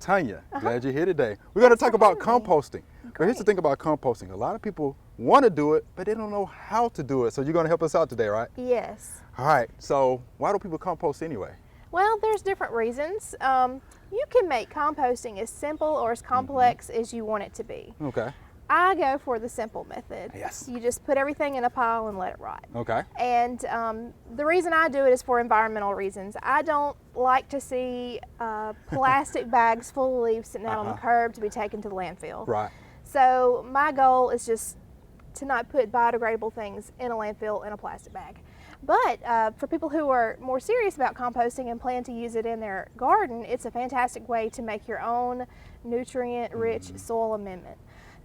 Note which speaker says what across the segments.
Speaker 1: Tonya, glad you're here today. We're going to talk about composting. But here's the thing about composting. A lot of people want to do it, but they don't know how to do it. So you're going to help us out today, right?
Speaker 2: Yes.
Speaker 1: All right. So why do people compost anyway?
Speaker 2: Well, there's different reasons. You can make composting as simple or as complex as you want it to be.
Speaker 1: Okay.
Speaker 2: I go for the simple method.
Speaker 1: Yes.
Speaker 2: You just put everything in a pile and let it rot.
Speaker 1: Okay.
Speaker 2: And the reason I do it is for environmental reasons. I don't like to see plastic bags full of leaves sitting out on the curb to be taken to the landfill.
Speaker 1: Right.
Speaker 2: So my goal is just to not put biodegradable things in a landfill in a plastic bag. But for people who are more serious about composting and plan to use it in their garden, it's a fantastic way to make your own nutrient-rich soil amendment.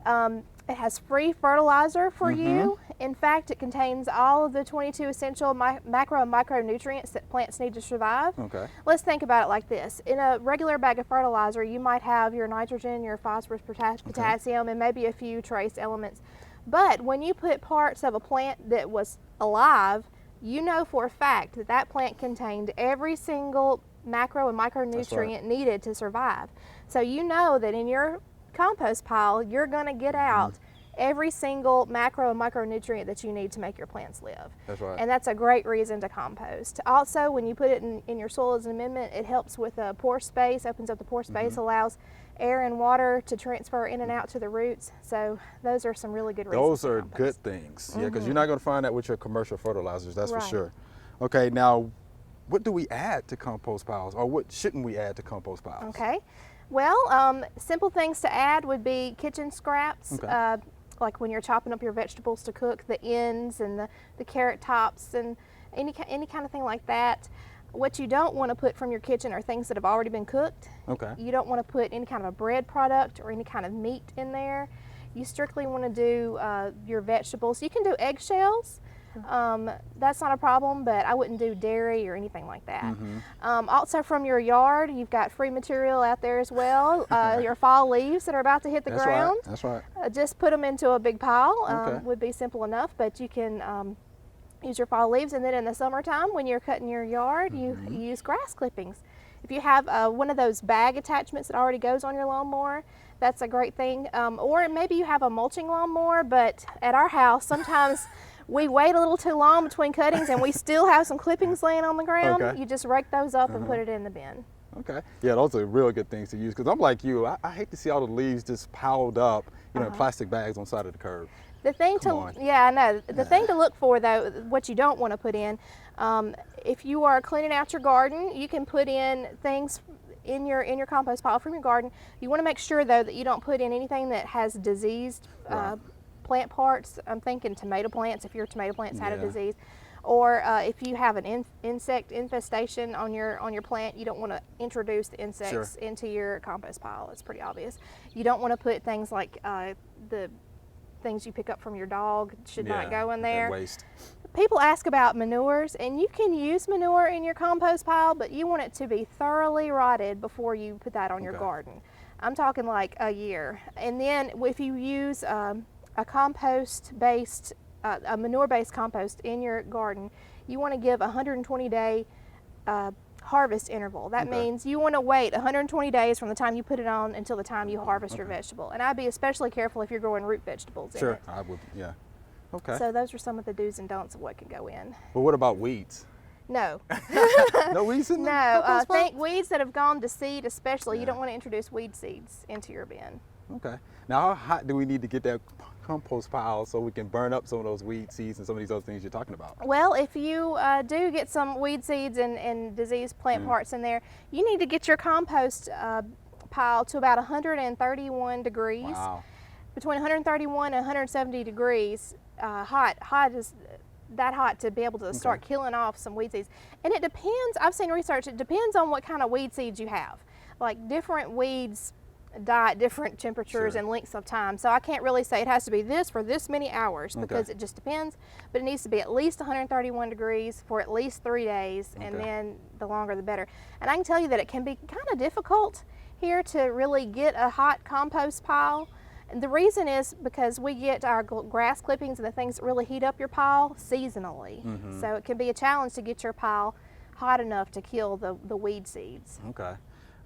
Speaker 2: It has free fertilizer for you. In fact, it contains all of the 22 essential macro and micronutrients that plants need to survive.
Speaker 1: Okay.
Speaker 2: Let's think about it like this. In a regular bag of fertilizer, you might have your nitrogen, your phosphorus, potassium, and maybe a few trace elements. But when you put parts of a plant that was alive, you know for a fact that that plant contained every single macro and micronutrient needed to survive. So you know that in your compost pile, you're going to get out every single macro and micronutrient that you need to make your plants live.
Speaker 1: That's right.
Speaker 2: And that's a great reason to compost. Also, when you put it in your soil as an amendment, it helps with pore space, opens up the pore space, allows air and water to transfer in and out to the roots. So those are some really good reasons.
Speaker 1: Those are
Speaker 2: compost.
Speaker 1: good things. Yeah, because you're not going to find that with your commercial fertilizers, that's for
Speaker 2: Right.
Speaker 1: sure. Okay, now what do we add to compost piles, or what shouldn't we add to compost piles?
Speaker 2: Okay. Well, simple things to add would be kitchen scraps,
Speaker 1: Okay.
Speaker 2: like when you're chopping up your vegetables to cook, the ends and the carrot tops and any kind of thing like that. What you don't want to put from your kitchen are things that have already been cooked.
Speaker 1: Okay.
Speaker 2: You don't want to put any kind of a bread product or any kind of meat in there. You strictly want to do your vegetables. You can do eggshells. That's not a problem, but I wouldn't do dairy or anything like that. Also from your yard, you've got free material out there as well. Your fall leaves that are about to hit the
Speaker 1: That's
Speaker 2: ground.
Speaker 1: right. That's right.
Speaker 2: Just put them into a big pile.
Speaker 1: Okay.
Speaker 2: Would be simple enough, but you can use your fall leaves, and then in the summertime when you're cutting your yard, you use grass clippings. If you have one of those bag attachments that already goes on your lawnmower, that's a great thing. Or maybe you have a mulching lawnmower, but at our house sometimes we wait a little too long between cuttings and we still have some clippings laying on the ground.
Speaker 1: Okay.
Speaker 2: You just rake those up and put it in the bin.
Speaker 1: Okay. Yeah, those are real good things to use, because I'm like you. I hate to see all the leaves just piled up, you know, in plastic bags on the side of the curb.
Speaker 2: The thing
Speaker 1: Come on.
Speaker 2: yeah, I know. The thing to look for, though, what you don't want to put in, if you are cleaning out your garden, you can put in things in your compost pile from your garden. You want to make sure, though, that you don't put in anything that has diseased plant parts. I'm thinking tomato plants, if your tomato plants had a disease. Or if you have an insect infestation on your plant, you don't want to introduce the insects into your compost pile. It's pretty obvious. You don't want to put things like the things you pick up from your dog should not go in there.
Speaker 1: Waste.
Speaker 2: People ask about manures, and you can use manure in your compost pile, but you want it to be thoroughly rotted before you put that on your garden. I'm talking like a year. And then if you use a compost-based, a manure-based compost in your garden, you want to give a 120-day harvest interval. That means you want to wait 120 days from the time you put it on until the time you harvest your vegetable. And I'd be especially careful if you're growing root vegetables in it.
Speaker 1: I would, yeah. Okay.
Speaker 2: So those are some of the do's and don'ts of what can go in.
Speaker 1: But what about weeds?
Speaker 2: No.
Speaker 1: No weeds in
Speaker 2: No, think weeds that have gone to seed especially, you don't want to introduce weed seeds into your bin.
Speaker 1: Okay. Now, how hot do we need to get that compost pile so we can burn up some of those weed seeds and some of these other things you're talking about?
Speaker 2: Well, if you do get some weed seeds and diseased plant parts in there, you need to get your compost pile to about 131 degrees.
Speaker 1: Wow.
Speaker 2: Between 131 and 170 degrees hot. Hot is that hot to be able to start killing off some weed seeds. And it depends, I've seen research, it depends on what kind of weed seeds you have. Like different weeds die at different temperatures and lengths of time. So I can't really say it has to be this for this many hours because it just depends. But it needs to be at least 131 degrees for at least 3 days, and then the longer the better. And I can tell you that it can be kind of difficult here to really get a hot compost pile. And the reason is because we get our grass clippings and the things that really heat up your pile seasonally. So it can be a challenge to get your pile hot enough to kill the weed seeds.
Speaker 1: Okay.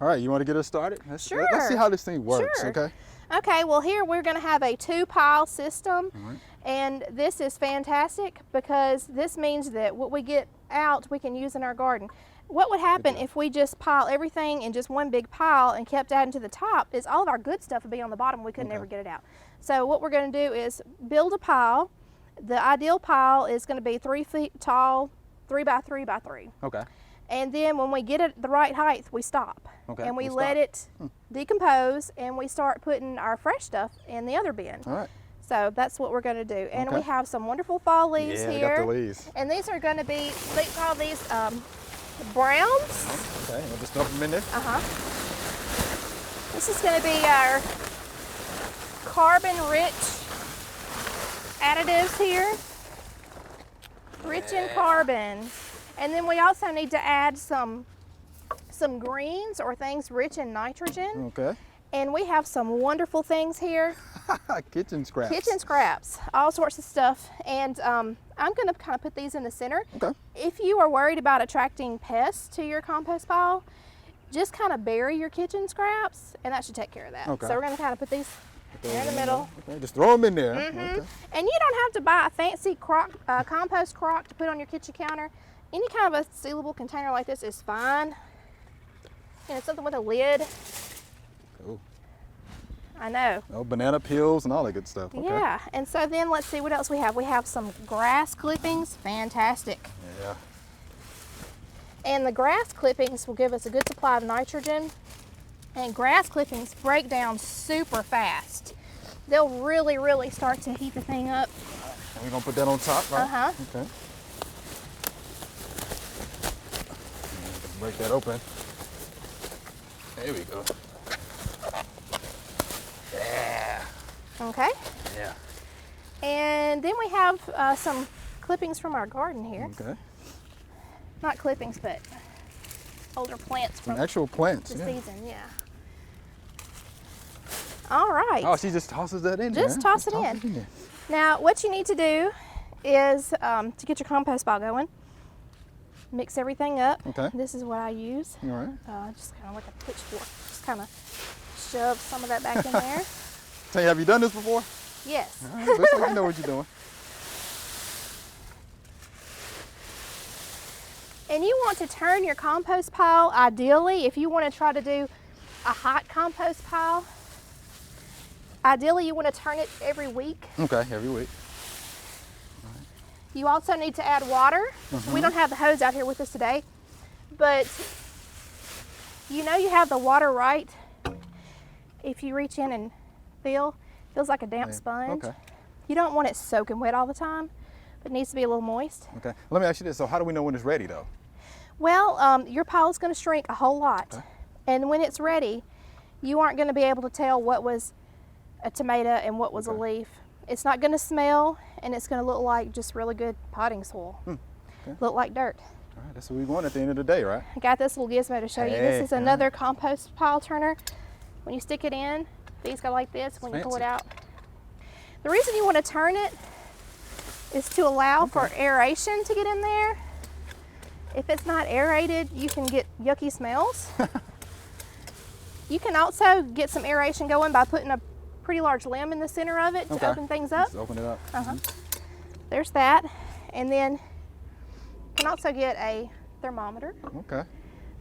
Speaker 1: All right, you want to get us started? Let's see
Speaker 2: Sure.
Speaker 1: how this thing works,
Speaker 2: Sure.
Speaker 1: okay?
Speaker 2: Okay, well here we're going to have a 2-pile system,
Speaker 1: right.
Speaker 2: and this is fantastic because this means that what we get out we can use in our garden. What would happen if we just pile everything in just one big pile and kept adding to the top is all of our good stuff would be on the bottom. We could never get it out. So what we're going to do is build a pile. The ideal pile is going to be 3 feet tall, 3 by 3 by 3.
Speaker 1: Okay.
Speaker 2: And then when we get it the right height, we stop.
Speaker 1: Okay,
Speaker 2: And we
Speaker 1: we'll
Speaker 2: let
Speaker 1: stop.
Speaker 2: it decompose, and we start putting our fresh stuff in the other bin.
Speaker 1: All right.
Speaker 2: So that's what we're going to do. And we
Speaker 1: Okay.
Speaker 2: have some wonderful fall leaves
Speaker 1: Yeah,
Speaker 2: here.
Speaker 1: got the leaves.
Speaker 2: And these are going to be, they call these browns.
Speaker 1: Okay, we'll just dump them in there.
Speaker 2: This is going to be our carbon-rich additives here. Rich in carbon. And then we also need to add some greens or things rich in nitrogen.
Speaker 1: Okay.
Speaker 2: And we have some wonderful things here.
Speaker 1: Kitchen scraps.
Speaker 2: Kitchen scraps, all sorts of stuff. And I'm going to kind of put these in the center.
Speaker 1: Okay.
Speaker 2: If you are worried about attracting pests to your compost pile, just kind of bury your kitchen scraps, and that should take care of that.
Speaker 1: Okay.
Speaker 2: So we're going to kind of put these here in the middle.
Speaker 1: Okay, just throw them in there.
Speaker 2: Mm-hmm.
Speaker 1: Okay.
Speaker 2: And you don't have to buy a fancy compost crock to put on your kitchen counter. Any kind of a sealable container like this is fine. You know, something with a lid.
Speaker 1: Cool.
Speaker 2: I know.
Speaker 1: Oh, banana peels and all that good stuff. Okay.
Speaker 2: Yeah, and so then let's see what else we have. We have some grass clippings. Fantastic.
Speaker 1: Yeah.
Speaker 2: And the grass clippings will give us a good supply of nitrogen. And grass clippings break down super fast. They'll really, really start to heat the thing up.
Speaker 1: And we're going to put that on top, right?
Speaker 2: Uh-huh.
Speaker 1: Okay. Break that open. There we go. Yeah.
Speaker 2: Okay.
Speaker 1: Yeah.
Speaker 2: And then we have some clippings from our garden here.
Speaker 1: Okay.
Speaker 2: Not clippings, but older plants
Speaker 1: Some
Speaker 2: from
Speaker 1: actual plants.
Speaker 2: the
Speaker 1: Yeah.
Speaker 2: season, yeah. All right.
Speaker 1: Oh, she just tosses that in there.
Speaker 2: Just toss it in.
Speaker 1: there.
Speaker 2: Now, what you need to do is to get your compost pile going, mix everything up.
Speaker 1: Okay.
Speaker 2: This is what I use.
Speaker 1: All right.
Speaker 2: Just kind of like a pitchfork. Just kind of shove some of that back in there.
Speaker 1: Tell you, have you done this before?
Speaker 2: Yes.
Speaker 1: All right, looks like you know what you're doing.
Speaker 2: And you want to turn your compost pile, ideally, if you want to try to do a hot compost pile, ideally you want to turn it every week.
Speaker 1: Okay, every week.
Speaker 2: You also need to add water. We don't have the hose out here with us today, but you know you have the water right. If you reach in and feels like a damp sponge.
Speaker 1: Okay.
Speaker 2: You don't want it soaking wet all the time, but it needs to be a little moist.
Speaker 1: Okay. Let me ask you this. So how do we know when it's ready, though?
Speaker 2: Well, your pile is going to shrink a whole lot.
Speaker 1: Okay.
Speaker 2: And when it's ready, you aren't going to be able to tell what was a tomato and what was a leaf. It's not going to smell, and it's going to look like just really good potting soil. Look like dirt.
Speaker 1: All right, that's what we want at the end of the day, right?
Speaker 2: I got this little gizmo to show you. This is another compost pile turner. When you stick it in, these go like this. When you pull it out. The reason you want to turn it is to allow for aeration to get in there. If it's not aerated, you can get yucky smells. You can also get some aeration going by putting a pretty large limb in the center of it to open things up.
Speaker 1: Just open it up.
Speaker 2: There's that. And then you can also get a thermometer,
Speaker 1: Okay.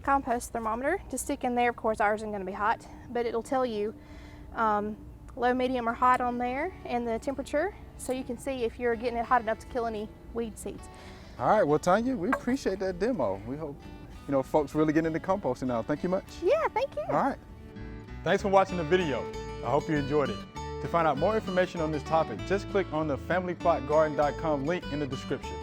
Speaker 2: compost thermometer, to stick in there. Of course, ours isn't going to be hot, but it'll tell you low, medium, or hot on there and the temperature, so you can see if you're getting it hot enough to kill any weed seeds.
Speaker 1: All right, well, Tonya, we appreciate that demo. We hope, folks really get into composting now. Thank you much.
Speaker 2: Yeah, thank you.
Speaker 1: All right. Thanks for watching the video. I hope you enjoyed it. To find out more information on this topic, just click on the familyplotgarden.com link in the description.